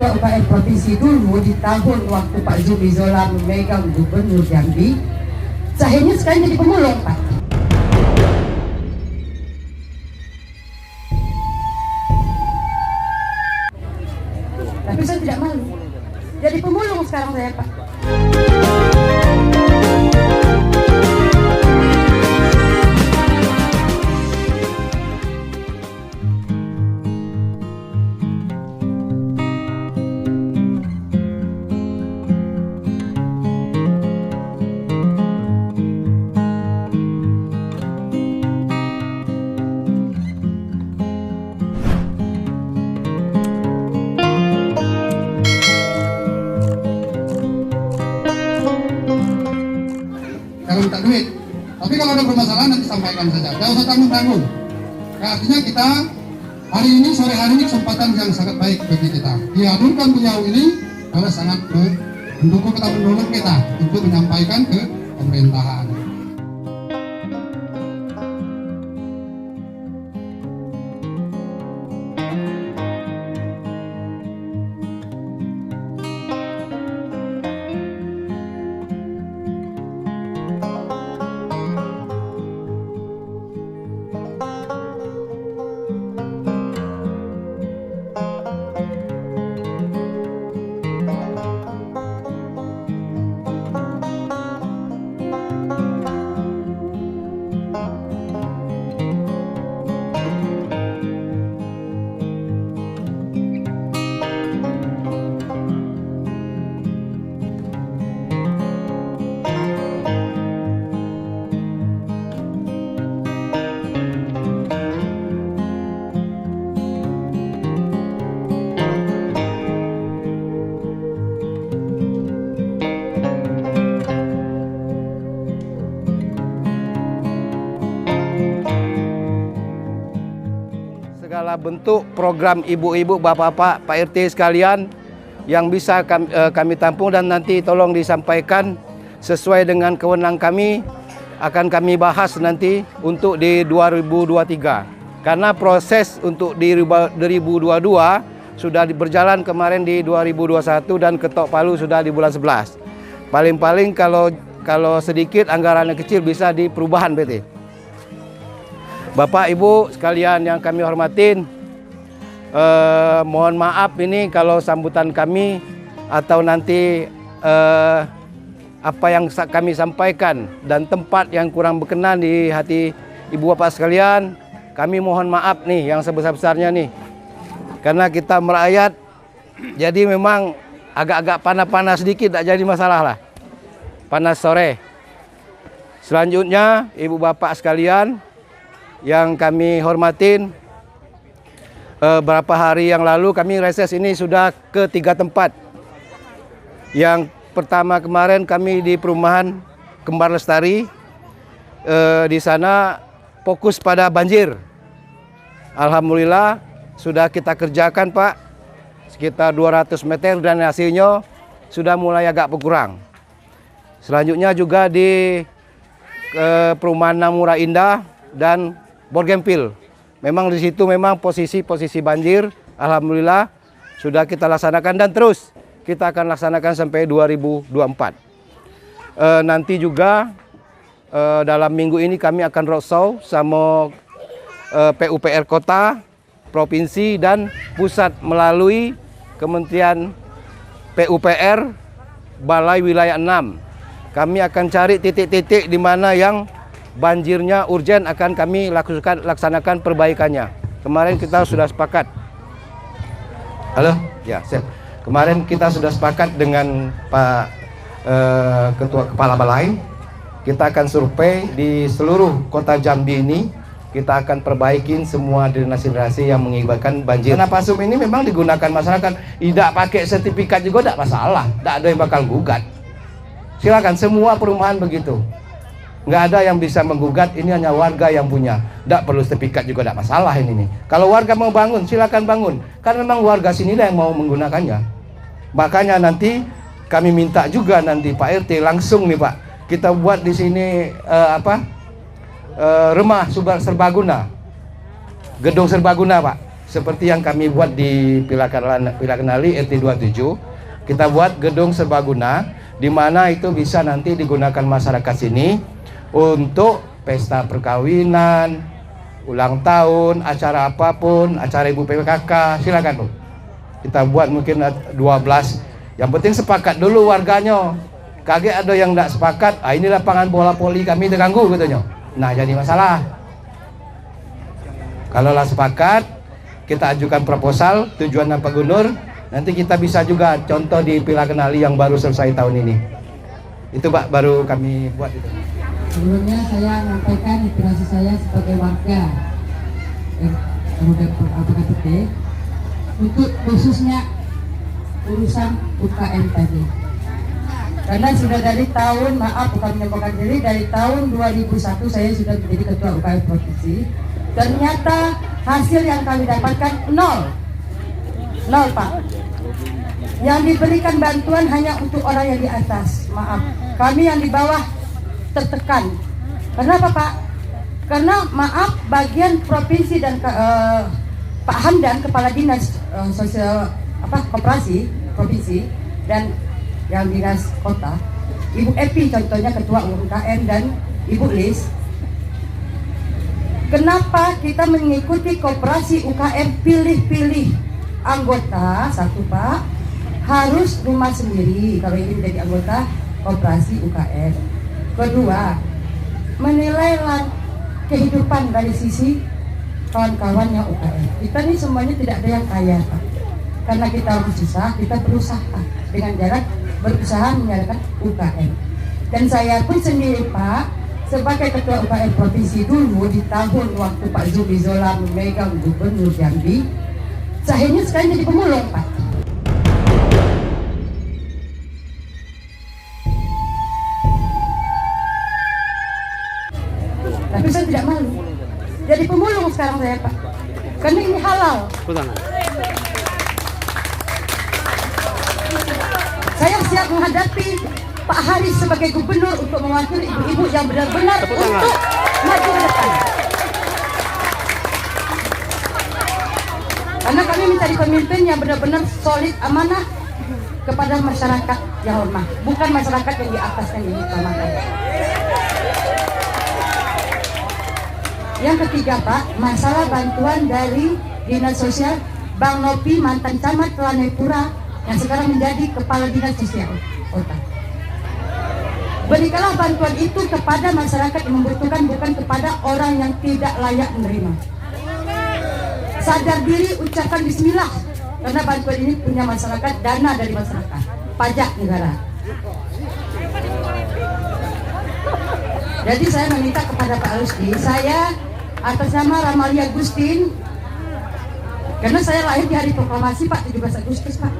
PUPR Provinsi dulu di tahun waktu Pak Zumi Zola memegang Gubernur Jambi, akhirnya sekarang jadi pemulung, Pak. Tapi saya tidak malu. Jadi pemulung sekarang saya, Pak. Kalau minta duit, tapi kalau ada permasalahan nanti sampaikan saja, jangan usah tanggung-tanggung. Nah, artinya kita hari ini, sore hari ini kesempatan yang sangat baik bagi kita. Dihadirkan beliau ini adalah sangat mendukung kita, mendorong kita untuk menyampaikan ke pemerintahan. Segala bentuk program ibu-ibu, bapak-bapak, Pak RT sekalian yang bisa kami tampung dan nanti tolong disampaikan sesuai dengan kewenangan kami, akan kami bahas nanti untuk di 2023. Karena proses untuk di 2022 sudah berjalan kemarin di 2021 dan ketok palu sudah di bulan 11. Paling-paling kalau sedikit anggarannya kecil bisa di perubahan PT. Bapak Ibu sekalian yang kami hormatin, mohon maaf ini kalau sambutan kami atau nanti apa yang kami sampaikan dan tempat yang kurang berkenan di hati Ibu Bapak sekalian, kami mohon maaf nih yang sebesar-besarnya nih. Karena kita merakyat, jadi memang agak-agak panas-panas sedikit, tak jadi masalah lah. Panas sore. Selanjutnya Ibu Bapak sekalian yang kami hormatin, beberapa hari yang lalu kami reses ini sudah ke 3 tempat. Yang pertama kemarin kami di perumahan Kembar Lestari, di sana fokus pada banjir. Alhamdulillah sudah kita kerjakan, Pak, sekitar 200 meter dan hasilnya sudah mulai agak berkurang. Selanjutnya juga di perumahan Namura Indah dan Borgenpil. Memang di situ memang posisi banjir, alhamdulillah sudah kita laksanakan dan terus kita akan laksanakan sampai 2024. Nanti juga dalam minggu ini kami akan roadshow sama PUPR Kota, Provinsi dan Pusat melalui Kementerian PUPR Balai Wilayah 6. Kami akan cari titik-titik di mana yang banjirnya urgen, akan kami laksanakan perbaikannya. Kemarin kita sudah sepakat. Halo? Ya, siap. Kemarin kita sudah sepakat dengan Pak Ketua Kepala Balai. Kita akan survei di seluruh kota Jambi ini. Kita akan perbaikin semua drenase-drenase yang mengakibatkan banjir. Karena PASUM ini memang digunakan masyarakat. Tidak pakai sertifikat juga tidak masalah. Tidak ada yang bakal gugat. Silakan, semua perumahan begitu. Nggak ada yang bisa menggugat, ini hanya warga yang punya. Nggak perlu sertifikat juga, tidak masalah ini nih. Kalau warga mau bangun, silakan bangun. Karena memang warga sinilah yang mau menggunakannya. Makanya nanti kami minta juga nanti Pak RT langsung nih Pak, kita buat di sini rumah serbaguna, gedung serbaguna Pak. seperti yang kami buat di Pilakenali RT 27. Kita buat gedung serbaguna di mana itu bisa nanti digunakan masyarakat sini untuk pesta perkawinan, ulang tahun, acara apapun, acara ibu PKK, silakan Bu. Kita buat mungkin 12. Yang penting sepakat dulu warganya. Kaget ada yang tidak sepakat, ini lapangan bola voli kami terganggu katanya. Nah, jadi masalah. Kalau lah sepakat, kita ajukan proposal tujuan Pak Gubernur. Nanti kita bisa juga contoh di Pilakenali yang baru selesai tahun ini. Itu Pak, baru kami buat itu. Sebelumnya saya menyampaikan inspirasi saya sebagai warga RT untuk khususnya urusan UKM tadi. Karena sudah dari tahun, maaf bukan menyampaikan diri, dari tahun 2001 saya sudah menjadi ketua UKM provinsi. Ternyata hasil yang kami dapatkan nol Pak. Yang diberikan bantuan hanya untuk orang yang di atas. Maaf, kami yang di bawah tertekan. Kenapa Pak? Karena maaf, bagian provinsi dan Pak Hamdan, kepala dinas sosial koperasi provinsi, dan yang dinas kota, Ibu Epi contohnya ketua UMKM, dan Ibu Lis. Kenapa kita mengikuti koperasi UKM pilih-pilih anggota? Satu Pak, harus rumah sendiri kalau ingin menjadi anggota koperasi UKM. Kedua, menilai kehidupan dari sisi kawan-kawannya UKM. Kita ini semuanya tidak ada yang kaya Pak. Karena kita harus susah, kita berusaha dengan jarak berusaha menyalakan UKM. Dan saya pun sendiri Pak, sebagai ketua UKM provinsi dulu di tahun waktu Pak Zumi Zola memegang Gubernur Jambi, akhirnya sekarang jadi pemulung Pak. Tapi saya tidak malu. Jadi pemulung sekarang saya Pak. Karena ini halal. Saya siap menghadapi Pak Haris sebagai gubernur untuk mewakili ibu-ibu yang benar-benar untuk maju ke depan. Karena kami mencari pemimpin yang benar-benar solid, amanah kepada masyarakat yang lemah, bukan masyarakat yang di atas yang diutamakan. Yang ketiga Pak, masalah bantuan dari Dinas Sosial Bang Nopi, mantan camat Lanepura yang sekarang menjadi kepala Dinas Sosial Kota. Berikanlah bantuan itu kepada masyarakat yang membutuhkan, bukan kepada orang yang tidak layak menerima. Sadar diri, ucapkan bismillah, karena bantuan ini punya masyarakat, dana dari masyarakat, pajak negara. Jadi saya meminta kepada Pak Rusdi, saya atas nama Ramalia Agustin, karena saya lahir di hari proklamasi Pak, 17 Agustus Pak.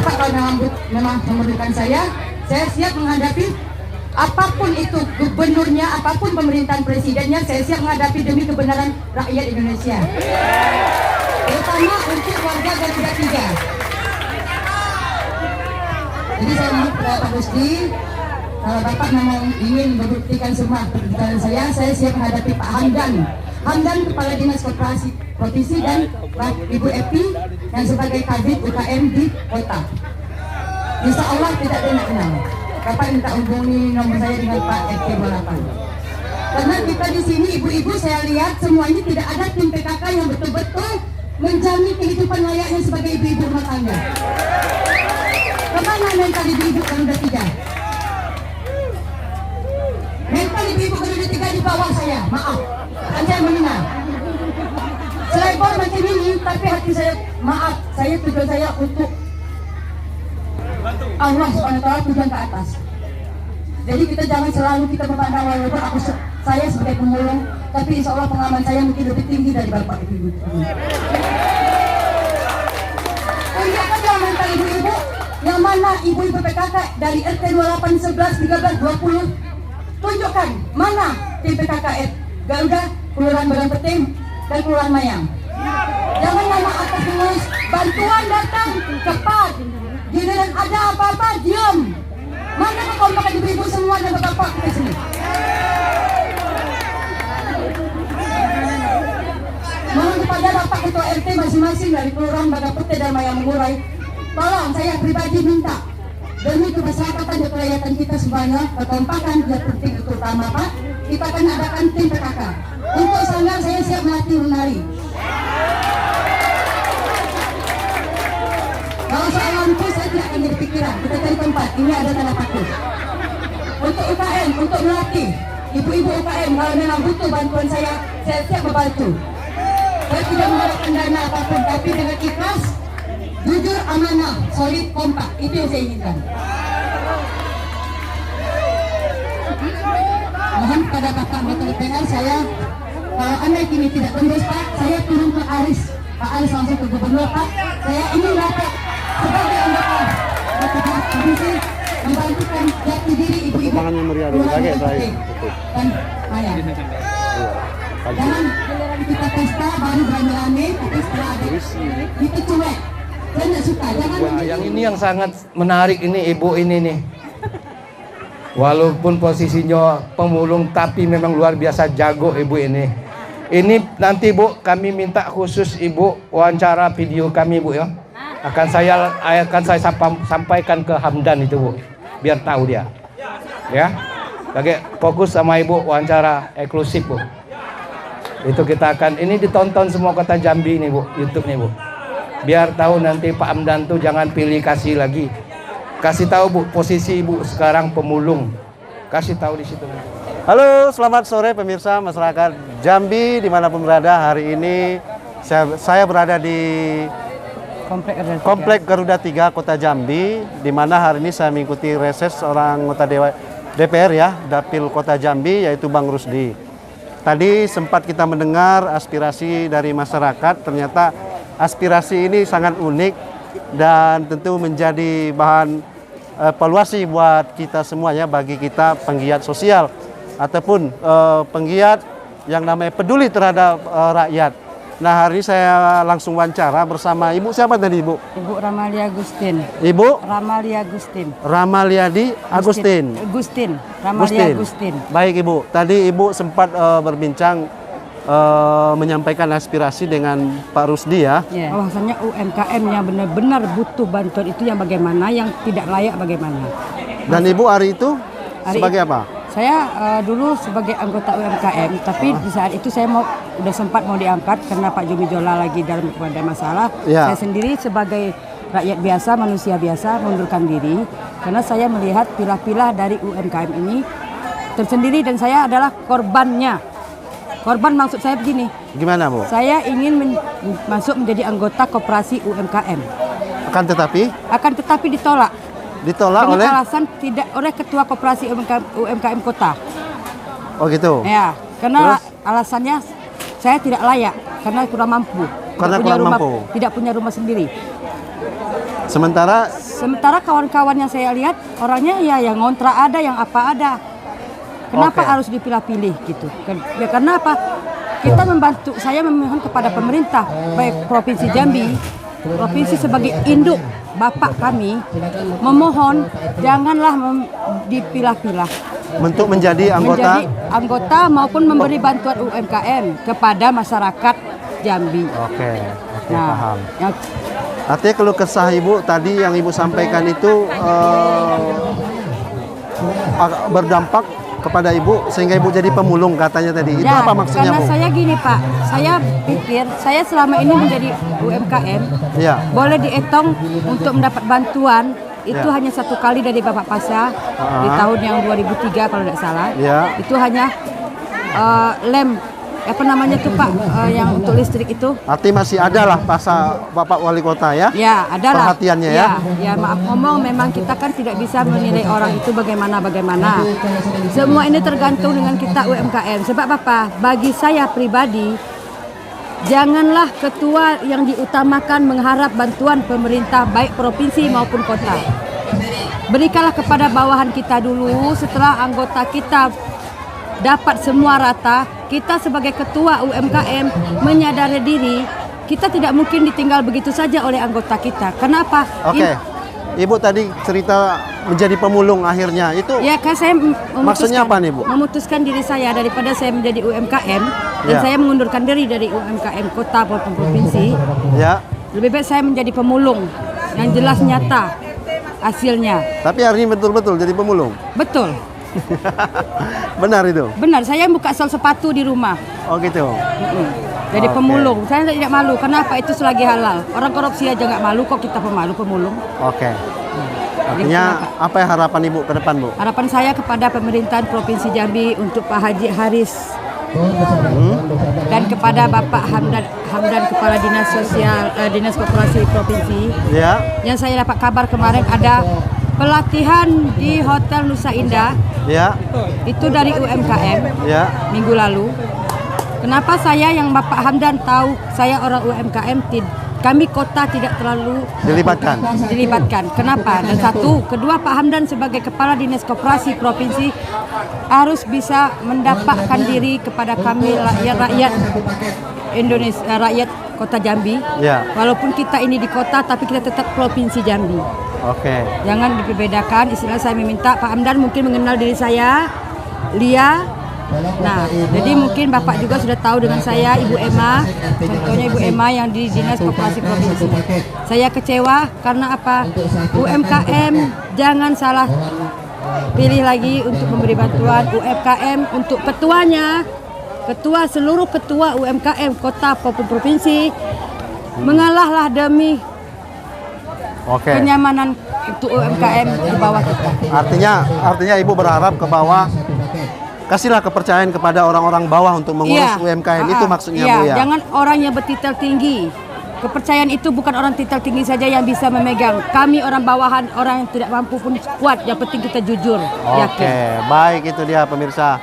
Bapak kalau memang memerlukan saya siap menghadapi apapun itu gubernurnya, apapun pemerintahan presidennya, saya siap menghadapi demi kebenaran rakyat Indonesia. Terutama untuk warga Garuda 3. Jadi saya mohon kepada Pak Rusdi, kalau Bapak memang ingin membuktikan semua perbicaraan saya siap menghadapi Pak Hamdan, Kepala Dinas Koperasi Provinsi, dan Ibu Epi yang sebagai Kadit UKM di kota. Insya Allah tidak ada yang kenal. Bapak minta hubungi nomor saya dengan Pak RT 28. Karena kita di sini ibu-ibu saya lihat semuanya tidak ada tim PKK yang betul-betul menjamin kehidupan layaknya sebagai ibu-ibu rumah tangga. Kemana mental ibu-ibu Garuda 3? Mental ibu-ibu Garuda 3 di bawah saya, maaf, saya mengenal. Selebor macam ini, tapi hati saya, maaf, tujuan saya untuk Allah SWT, tujuan ke atas. Jadi kita jangan selalu kita memandang walaupun saya sebagai pemulung, tapi insya Allah pengalaman saya mungkin lebih tinggi dari Bapak Ibu. Tunjukkan mental ibu-ibu, yang mana ibu-ibu PKK dari RT 28, 11, 13, 20. Tunjukkan mana tim PKK Garuda, Kelurahan Badan Petim, dan Kelurahan Mayang. Jangan nama atas tulis, bantuan datang cepat. Giliran ada apa-apa, diam. Mana kekompakan ibu-ibu semua dan bapak-bapak kita sini? kepada Bapak Ketua RT masing-masing dari Kelurahan Badak Putih dan Maya Mengurai, tolong saya pribadi minta demi kemasyarakatan dan kerakyatan kita semuanya, kekompakan yang penting itu utama Pak. Kita akan adakan tim PKK. Untuk sanggar saya siap melatih menari. Kalau soal lampu saya tidak akan jadi pikiran. Kita cari tempat. Ini ada tanda paku. Untuk UKM, untuk melatih ibu-ibu UKM, kalau memang butuh bantuan saya siap membantu. Saya tidak mengharapkan dana apapun, tapi dengan ikhlas, jujur, amanah, solid, kompak. Itu yang saya inginkan. Mohon pada Bapak Anggota DPR, saya kalau Anda kini tidak tembus Pak, saya turun ke Aris. Pak Aris langsung ke Gubernur Pak. Saya ingin dapat sebagai anggota komisi membantukan jati diri ibu-ibu dan ayah. Jangan giliran kita pesta baru rame-rame, tapi setelah ada itu cuek. Saya tidak suka. Jangan. Wah, yang ini yang sangat menarik ini ibu ini nih. Walaupun posisinya pemulung tapi memang luar biasa jago ibu ini. Ini nanti Bu kami minta khusus ibu wawancara video kami Bu ya. Akan saya sampaikan ke Hamdan itu Bu. Biar tahu dia. Ya. Lagi fokus sama ibu wawancara eksklusif Bu. Itu kita akan ini ditonton semua kota Jambi nih Bu, YouTube nih Bu. Biar tahu nanti Pak Hamdan tuh jangan pilih kasih lagi. Kasih tahu Bu, posisi Ibu sekarang pemulung. Kasih tahu di situ. Halo, selamat sore pemirsa masyarakat Jambi dimanapun berada. Hari ini saya berada di Komplek Garuda 3 Kota Jambi, di mana hari ini saya mengikuti reses seorang anggota DPR ya, Dapil Kota Jambi, yaitu Bang Rusdi. Tadi sempat kita mendengar aspirasi dari masyarakat. Ternyata aspirasi ini sangat unik dan tentu menjadi bahan evaluasi buat kita semuanya, bagi kita penggiat sosial ataupun penggiat yang namanya peduli terhadap rakyat. Nah, hari ini saya langsung wawancara bersama Ibu siapa tadi Ibu? Ibu Ramalia Agustin. Ibu? Ramalia Agustin. Ramaliadi Agustin. Ramalia Agustin. Baik Ibu, tadi Ibu sempat berbincang menyampaikan aspirasi dengan Pak Rusdi ya. Bahwasanya UMKM yang benar-benar butuh bantuan itu yang bagaimana, yang tidak layak bagaimana. Dan Ibu hari itu sebagai apa? Saya dulu sebagai anggota UMKM, tapi di saat itu saya udah sempat mau diangkat karena Pak Jumi Jola lagi dalam ada masalah. Ya. Saya sendiri sebagai rakyat biasa, manusia biasa mengundurkan diri karena saya melihat pilah-pilah dari UMKM ini tersendiri dan saya adalah korbannya. Korban maksud saya begini. Gimana Bu? Saya ingin masuk menjadi anggota koperasi UMKM. Akan tetapi ditolak. Ditolak dengan oleh alasan tidak oleh ketua koperasi UMKM kota. Oh gitu. Ya, karena Terus? alasannya saya tidak layak karena kurang mampu. Tidak punya rumah sendiri. Sementara kawan-kawan yang saya lihat orangnya ya yang ngontrak ada, yang apa ada. Kenapa harus dipilah-pilih gitu? Ya karena apa? Kita membantu, saya memohon kepada pemerintah baik Provinsi Jambi, provinsi sebagai induk Bapak kami, memohon janganlah dipilah-pilah. Untuk menjadi anggota maupun memberi bantuan UMKM kepada masyarakat Jambi. Oke, Nah, paham. Artinya kalau kesah Ibu tadi yang Ibu sampaikan itu berdampak kepada Ibu sehingga Ibu jadi pemulung katanya tadi. Itu apa maksudnya karena Bu? saya gini Pak, saya pikir saya selama ini menjadi UMKM, Ya. boleh dihitung untuk mendapat bantuan itu Ya. hanya satu kali dari Bapak Pasha di tahun yang 2003 kalau tidak salah. Ya. Itu hanya lem apa namanya tuh Pak, yang untuk listrik itu. Artinya masih ada lah pasal Bapak Wali Kota ya? Ya, adalah. Perhatiannya ya? Ya, maaf ngomong memang kita kan tidak bisa menilai orang itu bagaimana. Semua ini tergantung dengan kita UMKM. Sebab apa? Bagi saya pribadi, janganlah ketua yang diutamakan mengharap bantuan pemerintah baik provinsi maupun kota. Berikanlah kepada bawahan kita dulu, setelah anggota kita dapat semua rata, kita sebagai ketua UMKM menyadari diri, kita tidak mungkin ditinggal begitu saja oleh anggota kita. Kenapa? Oke. Ibu tadi cerita menjadi pemulung akhirnya itu. Ya kan saya maksudnya apa nih Bu? memutuskan diri saya daripada saya menjadi UMKM, dan Ya. saya mengundurkan diri dari UMKM kota maupun provinsi. Ya. Lebih baik saya menjadi pemulung yang jelas nyata hasilnya. Tapi hari ini betul-betul jadi pemulung. Betul, Benar itu. benar. Saya buka sol sepatu di rumah. Oh gitu. Jadi Oke. pemulung. Saya tidak malu. Kenapa? Itu selagi halal. Orang korupsi aja nggak malu, kok kita pemalu pemulung. Oke. Artinya apa ya harapan Ibu ke depan, Bu? Harapan saya kepada pemerintahan Provinsi Jambi untuk Pak Haji Haris dan kepada Bapak Hamdan Kepala Dinas Sosial Dinas Koperasi Provinsi. Ya. Yang saya dapat kabar kemarin ada pelatihan di Hotel Nusa Indah Ya. itu dari UMKM Ya. minggu lalu. Kenapa saya yang Bapak Hamdan tahu saya orang UMKM, kami kota tidak terlalu dilibatkan. Kenapa? Dan kedua Pak Hamdan sebagai Kepala Dinas Koperasi Provinsi harus bisa mendapatkan diri kepada kami rakyat Indonesia, rakyat Kota Jambi. Ya. Walaupun kita ini di kota, tapi kita tetap Provinsi Jambi. Oke. Jangan diperbedakan. Istilah saya meminta Pak Hamdan mungkin mengenal diri saya, Lia. Nah, jadi mungkin Bapak juga sudah tahu dengan saya, Ibu Emma. Contohnya Ibu Emma yang di Dinas Koperasi Provinsi. Saya kecewa karena apa? UMKM jangan salah pilih lagi untuk memberi bantuan. UMKM untuk ketuanya, seluruh ketua UMKM kota maupun provinsi mengalahlah demi Oke. kenyamanan untuk UMKM di bawah kita. Artinya Ibu berharap ke bawah, kasihlah kepercayaan kepada orang-orang bawah untuk mengurus UMKM. Itu maksudnya, Bu ya. Jangan orang yang bertitel tinggi. Kepercayaan itu bukan orang titel tinggi saja yang bisa memegang. Kami orang bawahan, orang yang tidak mampu pun kuat. Yang penting kita jujur, yakin. Oke, baik itu dia pemirsa.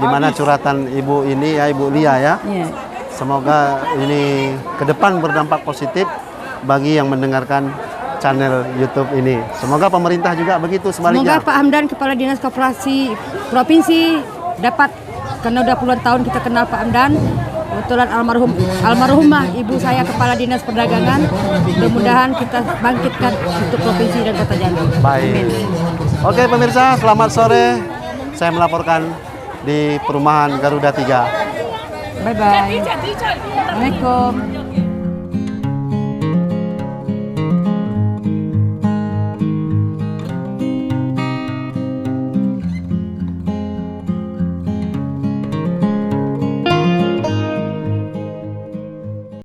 Di mana curhatan Ibu ini ya, Ibu Lia ya. Iya. Semoga ini ke depan berdampak positif bagi yang mendengarkan channel YouTube ini. Semoga pemerintah juga begitu sebaliknya. Semoga Pak Hamdan Kepala Dinas Koperasi Provinsi dapat, karena udah puluhan tahun kita kenal Pak Hamdan. Kebetulan almarhumah ibu saya Kepala Dinas Perdagangan. Mudah-mudahan kita bangkitkan untuk provinsi dan kota Jambi. Baik. Oke pemirsa, selamat sore. Saya melaporkan di perumahan Garuda 3. Bye bye. Assalamualaikum.